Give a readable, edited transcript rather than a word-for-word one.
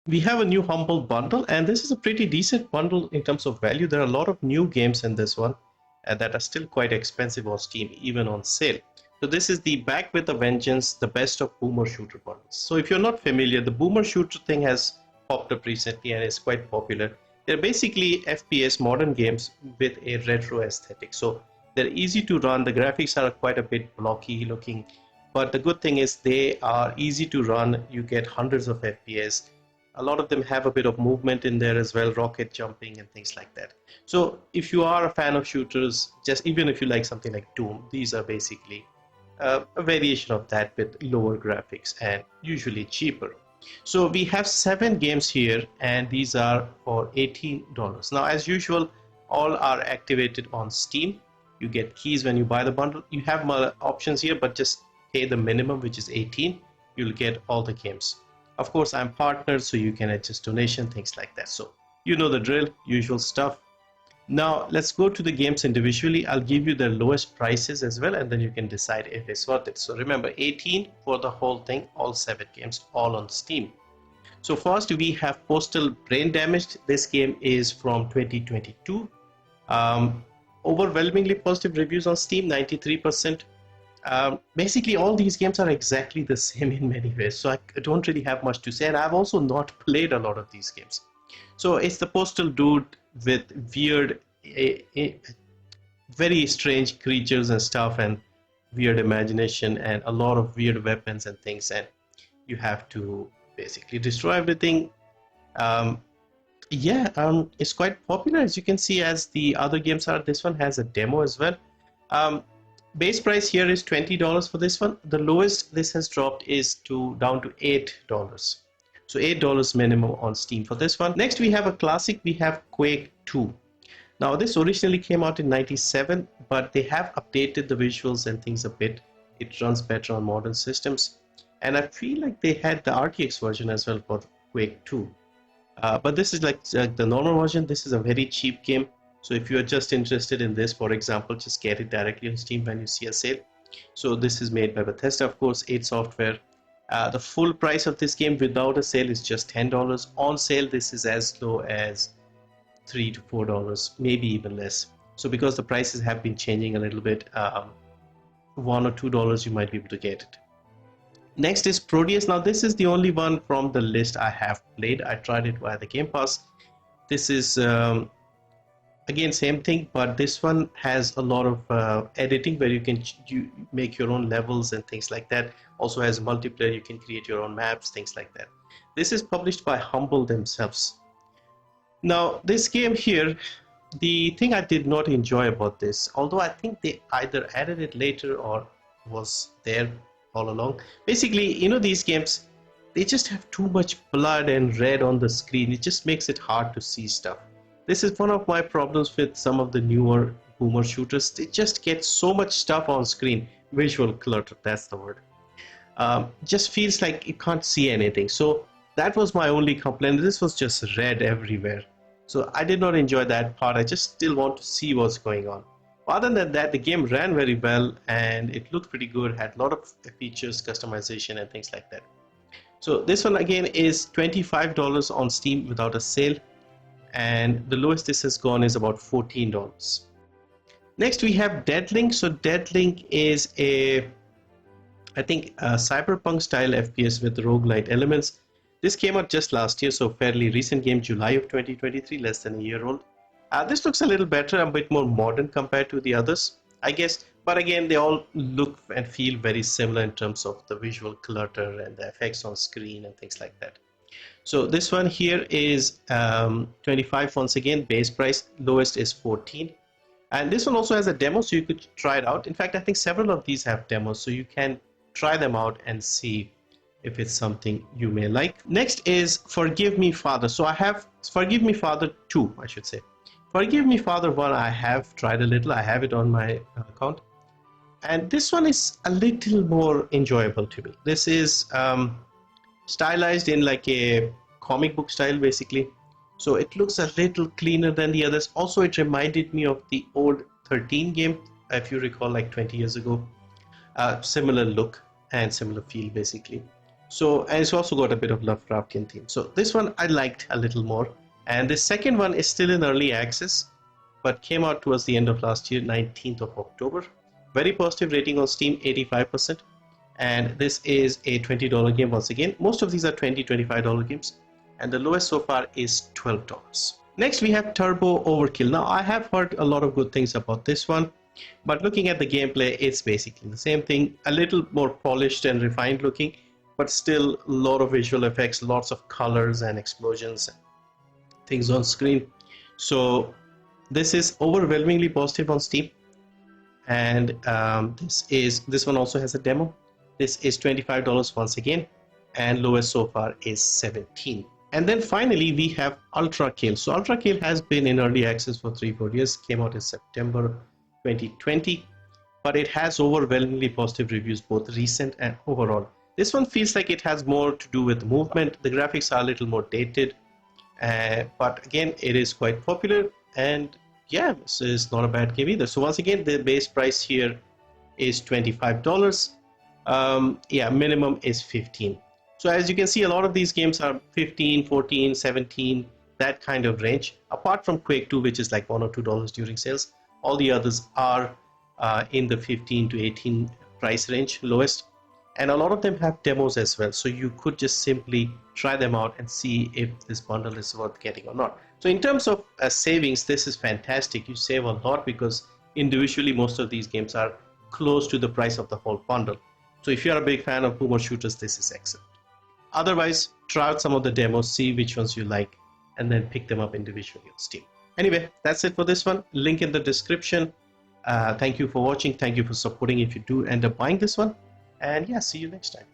We have a new Humble bundle, and this is a pretty decent bundle in terms of value. There are a lot of new games in this one that are still quite expensive on Steam, even on sale. So this is the Back with a Vengeance, the best of boomer shooter bundles. So if you're not familiar, the boomer shooter thing has popped up recently and is quite popular. They're basically FPS modern games with a retro aesthetic. So they're easy to run. The graphics are quite a bit blocky looking, but the good thing is they are easy to run. You get hundreds of FPS. A lot of them have a bit of movement in there as well, rocket jumping and things like that. So if you are a fan of shooters, just even if you like something like Doom, these are basically a variation of that with lower graphics and usually cheaper. So we have 7 games here, and these are for $18. Now, as usual, all are activated on Steam. You get keys when you buy the bundle. You have options here, but just pay the minimum, which is 18. You'll get all the games. Of course, I'm partnered, so you can adjust donation, things like that. So you know the drill, usual stuff. Now let's go to the games individually. I'll give you the lowest prices as well, and then you can decide if it's worth it. So remember, 18 for the whole thing, all 7 games, all on Steam. So first we have Postal Brain Damaged. This game is from 2022. Overwhelmingly positive reviews on Steam, 93%. Basically all these games are exactly the same in many ways, so I don't really have much to say, and I've also not played a lot of these games. So it's the postal dude with weird very strange creatures and stuff, and weird imagination, and a lot of weird weapons and things, and you have to basically destroy everything. It's quite popular, as you can see, as the other games are. This one has a demo as well. Base price here is $20 for this one. The lowest this has dropped is down to $8. So $8 minimum on Steam for this one. Next we have a classic. We have Quake 2. Now this originally came out in '97, but they have updated the visuals and things a bit. It runs better on modern systems, and I feel like they had the RTX version as well for Quake 2. But this is like the normal version. This is a very cheap game. So if you're just interested in this, for example, just get it directly on Steam when you see a sale. So this is made by Bethesda, of course, 8 Software. The full price of this game without a sale is just $10. On sale, this is as low as $3 to $4, maybe even less. So because the prices have been changing a little bit, $1 or $2 you might be able to get it. Next is Prodeus. Now this is the only one from the list I have played. I tried it via the Game Pass. This is again same thing, but this one has a lot of editing where you can make your own levels and things like that. Also has multiplayer, you can create your own maps, things like that. This is published by Humble themselves. Now this game here, the thing I did not enjoy about this, although I think they either added it later or was there all along. Basically, you know, these games, they just have too much blood and red on the screen. It just makes it hard to see stuff. This is one of my problems with some of the newer boomer shooters. They just get so much stuff on screen. Visual clutter, that's the word. Just feels like you can't see anything. So that was my only complaint. This was just red everywhere. So I did not enjoy that part. I just still want to see what's going on. Other than that, the game ran very well and it looked pretty good, had a lot of features, customization and things like that. So this one again is $25 on Steam without a sale, and the lowest this has gone is about $14. Next we have Deadlink. So Deadlink is I think a cyberpunk style FPS with roguelite elements. This came out just last year, so fairly recent game, July of 2023, less than a year old. This looks a little better, a bit more modern compared to the others, I guess. But again, they all look and feel very similar in terms of the visual clutter and the effects on screen and things like that. So this one here is 25 once again, base price, lowest is 14. And this one also has a demo, so you could try it out. In fact, I think several of these have demos, so you can try them out and see if it's something you may like. Next is Forgive Me Father. So I have Forgive Me Father 2, I should say. Forgive Me Father 1, I have tried a little. I have it on my account. And this one is a little more enjoyable to me. This is stylized in like a comic book style, basically. So it looks a little cleaner than the others. Also, it reminded me of the old 13 game, if you recall, like 20 years ago. Similar look and similar feel, basically. So, and it's also got a bit of Lovecraftian theme. So this one I liked a little more. And the second one is still in early access, but came out towards the end of last year, 19th of October. Very positive rating on Steam, 85%. And this is a $20 game once again. Most of these are $20, $25 games. And the lowest so far is $12. Next we have Turbo Overkill. Now I have heard a lot of good things about this one, but looking at the gameplay, it's basically the same thing, a little more polished and refined looking, but still a lot of visual effects, lots of colors and explosions and things on screen. So this is overwhelmingly positive on Steam. And this one also has a demo. This is $25 once again, and lowest so far is 17. And then finally we have Ultrakill. So Ultrakill has been in early access for 3-4 years, came out in September 2020, but it has overwhelmingly positive reviews, both recent and overall. This one feels like it has more to do with movement. The graphics are a little more dated, but again it is quite popular, and yeah, this is not a bad game either. So once again, the base price here is $25. Yeah, minimum is 15. So as you can see, a lot of these games are 15, 14, 17, that kind of range. Apart from Quake 2, which is like $1 or $2 during sales, all the others are in the 15 to 18 price range, lowest. And a lot of them have demos as well, so you could just simply try them out and see if this bundle is worth getting or not. So in terms of savings, this is fantastic. You save a lot because individually most of these games are close to the price of the whole bundle. So if you're a big fan of boomer shooters, this is excellent. Otherwise, try out some of the demos, see which ones you like, and then pick them up individually on Steam. Anyway, that's it for this one. Link in the description. Thank you for watching. Thank you for supporting if you do end up buying this one. And yeah, see you next time.